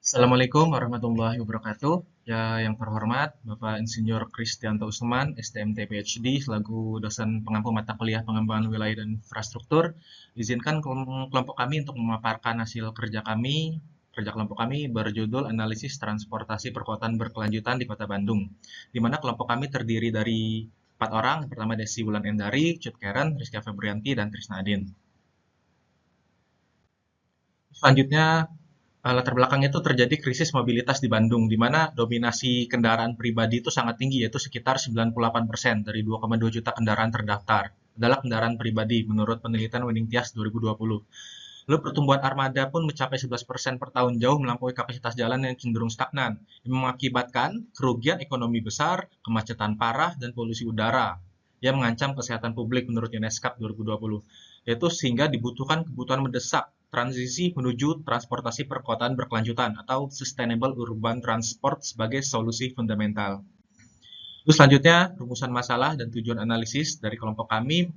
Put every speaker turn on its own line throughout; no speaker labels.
Assalamualaikum warahmatullahi wabarakatuh. Ya, yang terhormat Bapak Insinyur Kristianto Usman, STMT PhD, selaku dosen pengampu mata kuliah pengembangan wilayah dan infrastruktur. Izinkan kelompok kami untuk memaparkan hasil kerja kami. Kerja kelompok kami berjudul Analisis Transportasi Perkotaan Berkelanjutan di Kota Bandung, di mana kelompok kami terdiri dari 4 orang. Yang pertama Desi Wulan Endari, Cut Karen, Rizka Febrianti, dan Trisna Adin. Selanjutnya, latar belakangnya itu terjadi krisis mobilitas di Bandung, di mana dominasi kendaraan pribadi itu sangat tinggi, yaitu sekitar 98% dari 2,2 juta kendaraan terdaftar adalah kendaraan pribadi menurut penelitian Winning Tias 2020. Lalu pertumbuhan armada pun mencapai 11% per tahun, jauh melampaui kapasitas jalan yang cenderung stagnan, yang mengakibatkan kerugian ekonomi besar, kemacetan parah, dan polusi udara yang mengancam kesehatan publik menurut UNESCO 2020. Yaitu sehingga dibutuhkan kebutuhan mendesak transisi menuju transportasi perkotaan berkelanjutan atau Sustainable Urban Transport sebagai solusi fundamental. Terus selanjutnya, rumusan masalah dan tujuan analisis dari kelompok kami.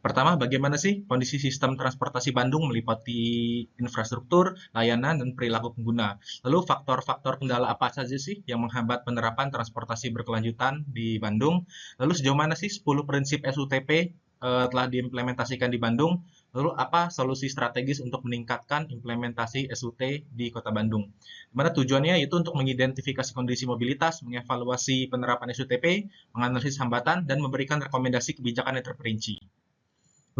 Pertama, bagaimana sih kondisi sistem transportasi Bandung meliputi infrastruktur, layanan, dan perilaku pengguna. Lalu faktor-faktor kendala apa saja sih yang menghambat penerapan transportasi berkelanjutan di Bandung. Lalu sejauh mana sih 10 prinsip SUTP telah diimplementasikan di Bandung. Lalu apa solusi strategis untuk meningkatkan implementasi SUT di Kota Bandung. Dimana tujuannya yaitu untuk mengidentifikasi kondisi mobilitas, mengevaluasi penerapan SUTP, menganalisis hambatan, dan memberikan rekomendasi kebijakan yang terperinci.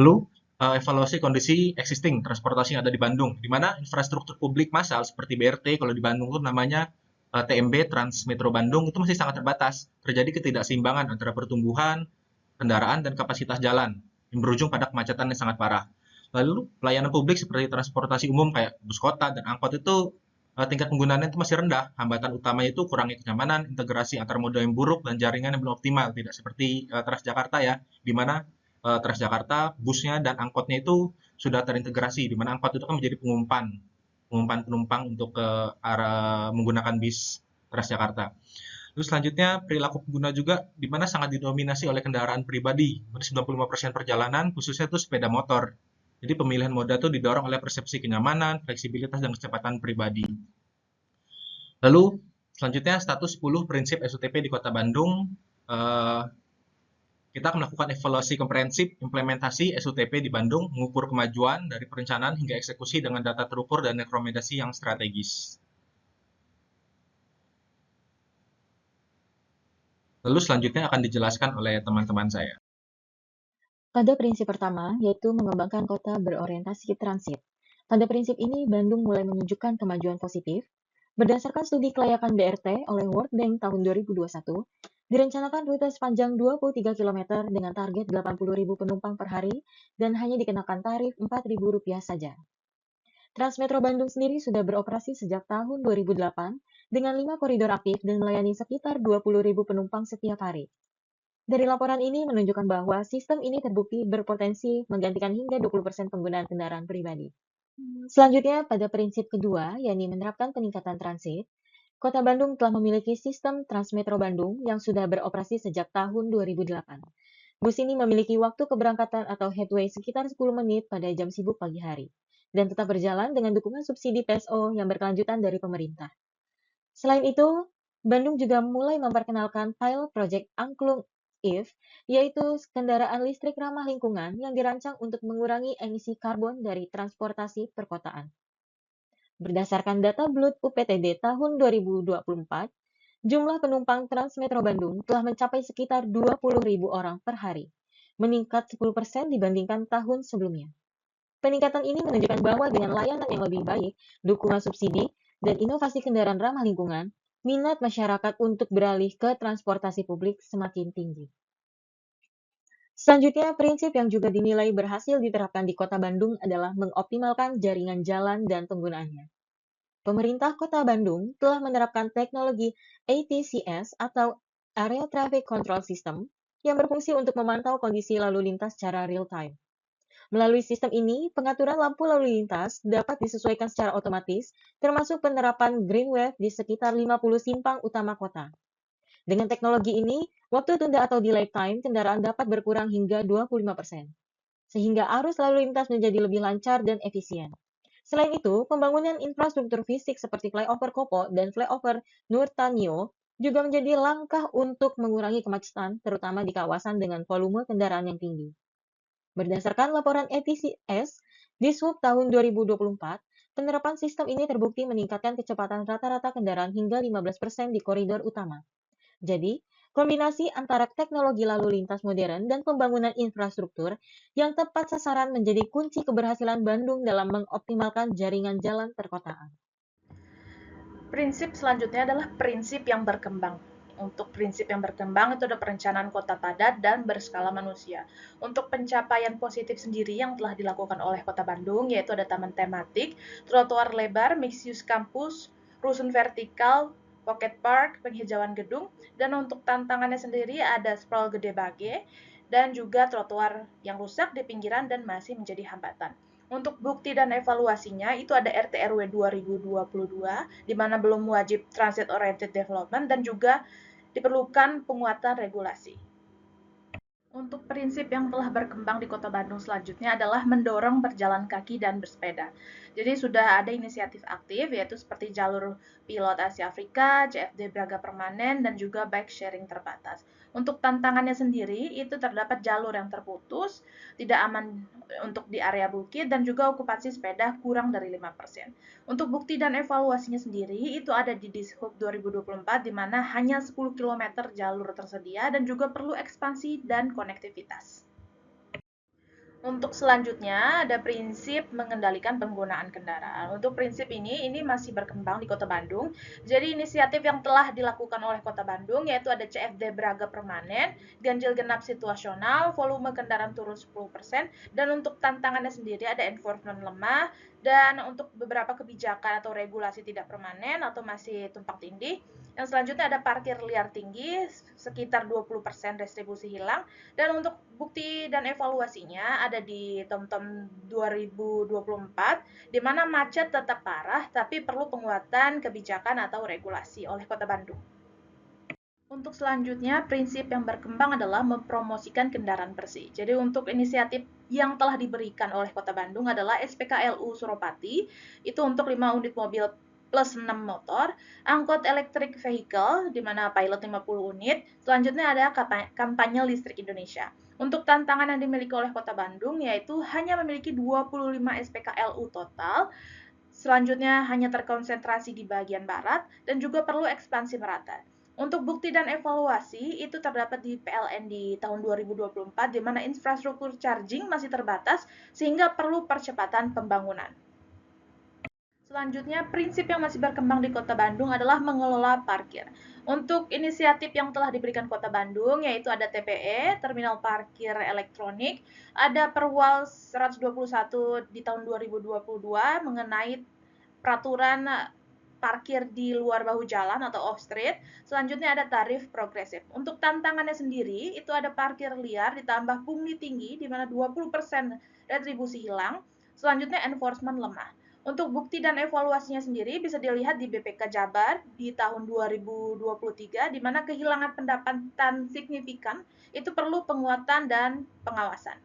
Lalu, evaluasi kondisi existing transportasi yang ada di Bandung, di mana infrastruktur publik massal seperti BRT, kalau di Bandung itu namanya TMB, Trans Metro Bandung, itu masih sangat terbatas. Terjadi ketidakseimbangan antara pertumbuhan, kendaraan, dan kapasitas jalan, yang berujung pada kemacetan yang sangat parah. Lalu, pelayanan publik seperti transportasi umum kayak bus kota dan angkot itu tingkat penggunaannya itu masih rendah. Hambatan utamanya itu kurangnya kenyamanan, integrasi antar moda yang buruk, dan jaringan yang belum optimal. Tidak seperti Transjakarta ya, di mana Transjakarta, busnya dan angkotnya itu sudah terintegrasi, di mana angkot itu kan menjadi pengumpan, pengumpan penumpang untuk ke arah menggunakan bis Transjakarta. Terus selanjutnya perilaku pengguna juga di mana sangat didominasi oleh kendaraan pribadi. 95% perjalanan khususnya itu sepeda motor. Jadi pemilihan moda itu didorong oleh persepsi kenyamanan, fleksibilitas, dan kecepatan pribadi. Lalu selanjutnya status 10 prinsip SUTP di Kota Bandung. Eh, Kita akan melakukan evaluasi komprehensif implementasi SUTP di Bandung, mengukur kemajuan dari perencanaan hingga eksekusi dengan data terukur dan rekomendasi yang strategis. Lalu selanjutnya akan dijelaskan oleh teman-teman saya.
Pada prinsip pertama, yaitu mengembangkan kota berorientasi transit. Pada prinsip ini, Bandung mulai menunjukkan kemajuan positif. Berdasarkan studi kelayakan BRT oleh World Bank tahun 2021, direncanakan rute sepanjang 23 km dengan target 80.000 penumpang per hari dan hanya dikenakan tarif Rp4.000 saja. Transmetro Bandung sendiri sudah beroperasi sejak tahun 2008 dengan 5 koridor aktif dan melayani sekitar 20.000 penumpang setiap hari. Dari laporan ini menunjukkan bahwa sistem ini terbukti berpotensi menggantikan hingga 20% penggunaan kendaraan pribadi. Selanjutnya, pada prinsip kedua, yakni menerapkan peningkatan transit, Kota Bandung telah memiliki sistem Transmetro Bandung yang sudah beroperasi sejak tahun 2008. Bus ini memiliki waktu keberangkatan atau headway sekitar 10 menit pada jam sibuk pagi hari, dan tetap berjalan dengan dukungan subsidi PSO yang berkelanjutan dari pemerintah. Selain itu, Bandung juga mulai memperkenalkan pilot project Angklung EV, yaitu kendaraan listrik ramah lingkungan yang dirancang untuk mengurangi emisi karbon dari transportasi perkotaan. Berdasarkan data Blut UPTD tahun 2024, jumlah penumpang Transmetro Bandung telah mencapai sekitar 20.000 orang per hari, meningkat 10% dibandingkan tahun sebelumnya. Peningkatan ini menunjukkan bahwa dengan layanan yang lebih baik, dukungan subsidi, dan inovasi kendaraan ramah lingkungan, minat masyarakat untuk beralih ke transportasi publik semakin tinggi. Selanjutnya, prinsip yang juga dinilai berhasil diterapkan di Kota Bandung adalah mengoptimalkan jaringan jalan dan penggunaannya. Pemerintah Kota Bandung telah menerapkan teknologi ATCS atau Area Traffic Control System yang berfungsi untuk memantau kondisi lalu lintas secara real-time. Melalui sistem ini, pengaturan lampu lalu lintas dapat disesuaikan secara otomatis, termasuk penerapan green wave di sekitar 50 simpang utama kota. Dengan teknologi ini, waktu tunda atau delay time kendaraan dapat berkurang hingga 25%, sehingga arus lalu lintas menjadi lebih lancar dan efisien. Selain itu, pembangunan infrastruktur fisik seperti flyover Kopo dan flyover Nurtanio juga menjadi langkah untuk mengurangi kemacetan, terutama di kawasan dengan volume kendaraan yang tinggi. Berdasarkan laporan ETCS di Sub tahun 2024, penerapan sistem ini terbukti meningkatkan kecepatan rata-rata kendaraan hingga 15% di koridor utama. Jadi, kombinasi antara teknologi lalu lintas modern dan pembangunan infrastruktur yang tepat sasaran menjadi kunci keberhasilan Bandung dalam mengoptimalkan jaringan jalan perkotaan.
Prinsip selanjutnya adalah prinsip yang berkembang. Untuk prinsip yang berkembang itu ada perencanaan kota padat dan berskala manusia. Untuk pencapaian positif sendiri yang telah dilakukan oleh Kota Bandung, yaitu ada taman tematik, trotoar lebar, mixed use kampus, rusun vertikal, pocket park, penghijauan gedung, dan untuk tantangannya sendiri ada sprawl gede bage, dan juga trotoar yang rusak di pinggiran dan masih menjadi hambatan. Untuk bukti dan evaluasinya itu ada RT/RW 2022 di mana belum wajib transit oriented development dan juga diperlukan penguatan regulasi. Untuk prinsip yang telah berkembang di Kota Bandung selanjutnya adalah mendorong berjalan kaki dan bersepeda. Jadi sudah ada inisiatif aktif yaitu seperti jalur pilot Asia Afrika, CFD Braga Permanen, dan juga bike sharing terbatas. Untuk tantangannya sendiri itu terdapat jalur yang terputus, tidak aman untuk di area bukit, dan juga okupasi sepeda kurang dari 5%. Untuk bukti dan evaluasinya sendiri itu ada di Dishub 2024 di mana hanya 10 km jalur tersedia dan juga perlu ekspansi dan konektivitas. Untuk selanjutnya ada prinsip mengendalikan penggunaan kendaraan. Untuk prinsip ini masih berkembang di Kota Bandung. Jadi inisiatif yang telah dilakukan oleh Kota Bandung yaitu ada CFD Braga Permanen, ganjil genap situasional, volume kendaraan turun 10%, dan untuk tantangannya sendiri ada enforcement lemah, dan untuk beberapa kebijakan atau regulasi tidak permanen atau masih tumpang tindih. Yang selanjutnya ada parkir liar tinggi, sekitar 20% distribusi hilang, dan untuk bukti dan evaluasinya ada di TomTom 2024, di mana macet tetap parah, tapi perlu penguatan kebijakan atau regulasi oleh Kota Bandung. Untuk selanjutnya, prinsip yang berkembang adalah mempromosikan kendaraan bersih. Jadi untuk inisiatif yang telah diberikan oleh Kota Bandung adalah SPKLU Suropati, itu untuk 5 unit mobil plus 6 motor, angkot electric vehicle, di mana pilot 50 unit, selanjutnya ada kampanye listrik Indonesia. Untuk tantangan yang dimiliki oleh Kota Bandung, yaitu hanya memiliki 25 SPKLU total, selanjutnya hanya terkonsentrasi di bagian barat, dan juga perlu ekspansi merata. Untuk bukti dan evaluasi itu terdapat di PLN di tahun 2024 di mana infrastruktur charging masih terbatas sehingga perlu percepatan pembangunan. Selanjutnya, prinsip yang masih berkembang di Kota Bandung adalah mengelola parkir. Untuk inisiatif yang telah diberikan Kota Bandung, yaitu ada TPE, Terminal Parkir Elektronik, ada Perwal 121 di tahun 2022 mengenai peraturan parkir di luar bahu jalan atau off street. Selanjutnya ada tarif progresif. Untuk tantangannya sendiri itu ada parkir liar ditambah pungli tinggi di mana 20% retribusi hilang. Selanjutnya enforcement lemah. Untuk bukti dan evaluasinya sendiri bisa dilihat di BPK Jabar di tahun 2023 di mana kehilangan pendapatan signifikan itu perlu penguatan dan pengawasan.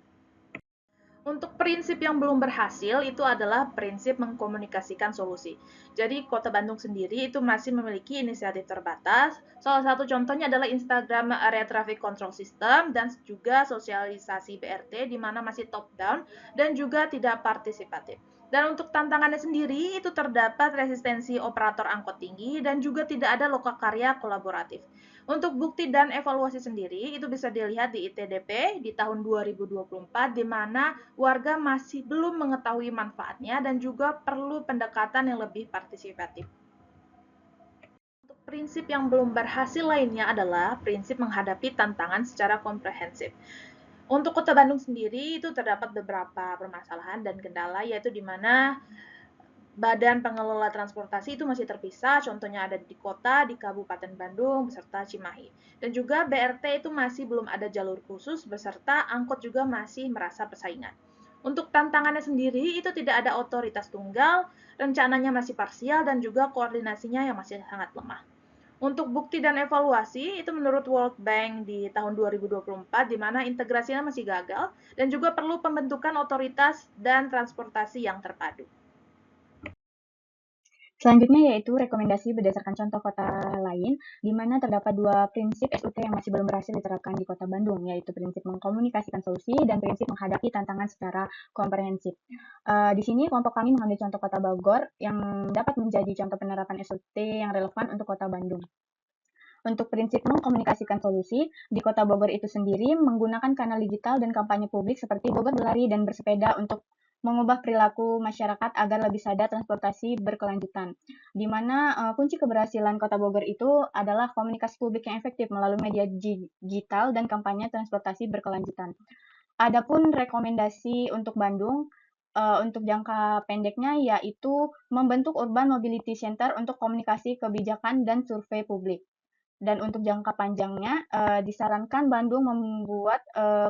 Untuk prinsip yang belum berhasil itu adalah prinsip mengkomunikasikan solusi. Jadi Kota Bandung sendiri itu masih memiliki inisiatif terbatas. Salah satu contohnya adalah Instagram Area Traffic Control System dan juga sosialisasi BRT di mana masih top down dan juga tidak partisipatif. Dan untuk tantangannya sendiri itu terdapat resistensi operator angkot tinggi dan juga tidak ada lokakarya kolaboratif. Untuk bukti dan evaluasi sendiri itu bisa dilihat di ITDP di tahun 2024 di mana warga masih belum mengetahui manfaatnya dan juga perlu pendekatan yang lebih partisipatif. Untuk prinsip yang belum berhasil lainnya adalah prinsip menghadapi tantangan secara komprehensif. Untuk Kota Bandung sendiri itu terdapat beberapa permasalahan dan kendala yaitu di mana Badan Pengelola Transportasi itu masih terpisah, contohnya ada di kota, di Kabupaten Bandung, beserta Cimahi. Dan juga BRT itu masih belum ada jalur khusus, beserta angkot juga masih merasa persaingan. Untuk tantangannya sendiri, itu tidak ada otoritas tunggal, rencananya masih parsial, dan juga koordinasinya yang masih sangat lemah. Untuk bukti dan evaluasi, itu menurut World Bank di tahun 2024, di mana integrasinya masih gagal, dan juga perlu pembentukan otoritas dan transportasi yang terpadu.
Selanjutnya yaitu rekomendasi berdasarkan contoh kota lain, di mana terdapat dua prinsip SUT yang masih belum berhasil diterapkan di Kota Bandung, yaitu prinsip mengkomunikasikan solusi dan prinsip menghadapi tantangan secara komprehensif. Di sini kelompok kami mengambil contoh Kota Bogor yang dapat menjadi contoh penerapan SUT yang relevan untuk Kota Bandung. Untuk prinsip mengkomunikasikan solusi, di Kota Bogor itu sendiri menggunakan kanal digital dan kampanye publik seperti Bogor berlari dan bersepeda untuk mengubah perilaku masyarakat agar lebih sadar transportasi berkelanjutan. Di mana kunci keberhasilan Kota Bogor itu adalah komunikasi publik yang efektif melalui media digital dan kampanye transportasi berkelanjutan. Adapun rekomendasi untuk Bandung, untuk jangka pendeknya yaitu membentuk Urban Mobility Center untuk komunikasi kebijakan dan survei publik. Dan untuk jangka panjangnya, disarankan Bandung membuat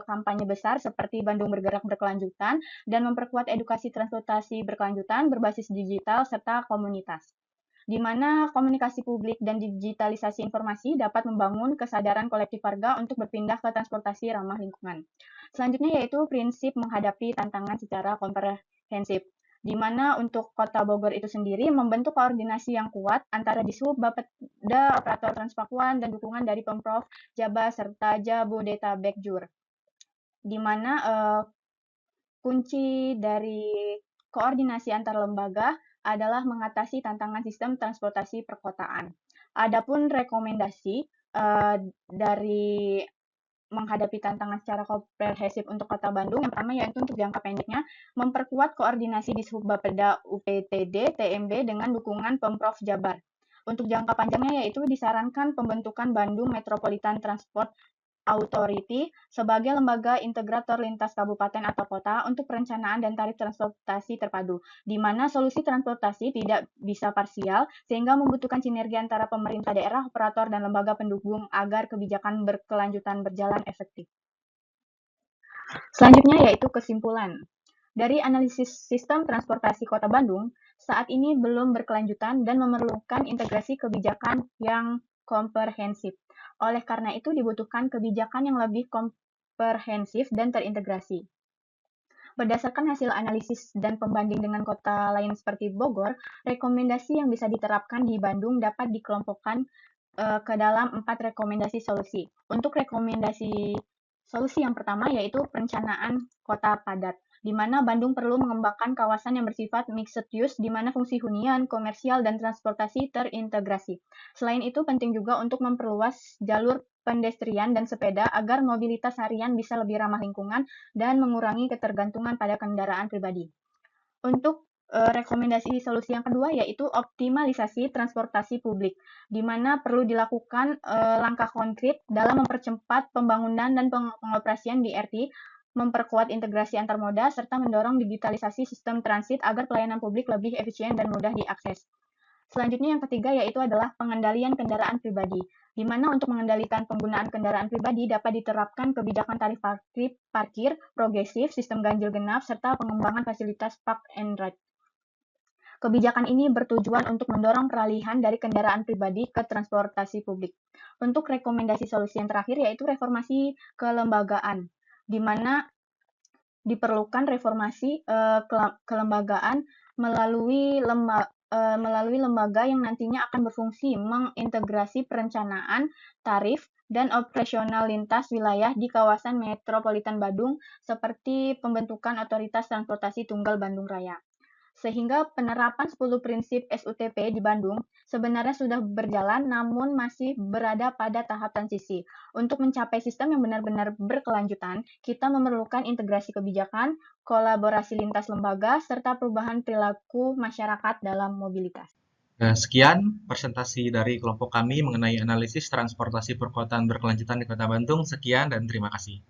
kampanye besar seperti Bandung Bergerak Berkelanjutan dan memperkuat edukasi transportasi berkelanjutan berbasis digital serta komunitas, di mana komunikasi publik dan digitalisasi informasi dapat membangun kesadaran kolektif warga untuk berpindah ke transportasi ramah lingkungan. Selanjutnya yaitu prinsip menghadapi tantangan secara komprehensif, di mana untuk Kota Bogor itu sendiri membentuk koordinasi yang kuat antara Dishub, Bapeda, operator Transpakuan, dan dukungan dari Pemprov Jabar serta Jabodetabek Jur, di mana kunci dari koordinasi antar lembaga adalah mengatasi tantangan sistem transportasi perkotaan. Adapun rekomendasi dari menghadapi tantangan secara komprehensif untuk Kota Bandung, yang pertama yaitu untuk jangka pendeknya, memperkuat koordinasi di Bapeda UPTD TMB dengan dukungan Pemprov Jabar. Untuk jangka panjangnya yaitu disarankan pembentukan Bandung Metropolitan Transport Authority sebagai lembaga integrator lintas kabupaten atau kota untuk perencanaan dan tarif transportasi terpadu, di mana solusi transportasi tidak bisa parsial sehingga membutuhkan sinergi antara pemerintah daerah, operator, dan lembaga pendukung agar kebijakan berkelanjutan berjalan efektif. Selanjutnya yaitu kesimpulan. Dari analisis sistem transportasi Kota Bandung, saat ini belum berkelanjutan dan memerlukan integrasi kebijakan yang komprehensif. Oleh karena itu dibutuhkan kebijakan yang lebih komprehensif dan terintegrasi. Berdasarkan hasil analisis dan pembanding dengan kota lain seperti Bogor, rekomendasi yang bisa diterapkan di Bandung dapat dikelompokkan ke dalam 4 rekomendasi solusi. Untuk rekomendasi solusi yang pertama yaitu perencanaan kota padat, di mana Bandung perlu mengembangkan kawasan yang bersifat mixed use, di mana fungsi hunian, komersial, dan transportasi terintegrasi. Selain itu, penting juga untuk memperluas jalur pedestrian dan sepeda agar mobilitas harian bisa lebih ramah lingkungan dan mengurangi ketergantungan pada kendaraan pribadi. Untuk rekomendasi solusi yang kedua yaitu optimalisasi transportasi publik, di mana perlu dilakukan langkah konkret dalam mempercepat pembangunan dan pengoperasian BRT, memperkuat integrasi antar moda, serta mendorong digitalisasi sistem transit agar pelayanan publik lebih efisien dan mudah diakses. Selanjutnya yang ketiga yaitu adalah pengendalian kendaraan pribadi, di mana untuk mengendalikan penggunaan kendaraan pribadi dapat diterapkan kebijakan tarif parkir progresif, sistem ganjil genap, serta pengembangan fasilitas park and ride. Kebijakan ini bertujuan untuk mendorong peralihan dari kendaraan pribadi ke transportasi publik. Untuk rekomendasi solusi yang terakhir yaitu reformasi kelembagaan, di mana diperlukan reformasi kelembagaan melalui lembaga yang nantinya akan berfungsi mengintegrasi perencanaan, tarif, dan operasional lintas wilayah di kawasan metropolitan Bandung seperti pembentukan Otoritas Transportasi Tunggal Bandung Raya. Sehingga penerapan 10 prinsip SUTP di Bandung sebenarnya sudah berjalan namun masih berada pada tahap transisi. Untuk mencapai sistem yang benar-benar berkelanjutan, kita memerlukan integrasi kebijakan, kolaborasi lintas lembaga, serta perubahan perilaku masyarakat dalam mobilitas.
Nah, sekian presentasi dari kelompok kami mengenai analisis transportasi perkotaan berkelanjutan di Kota Bandung. Sekian dan terima kasih.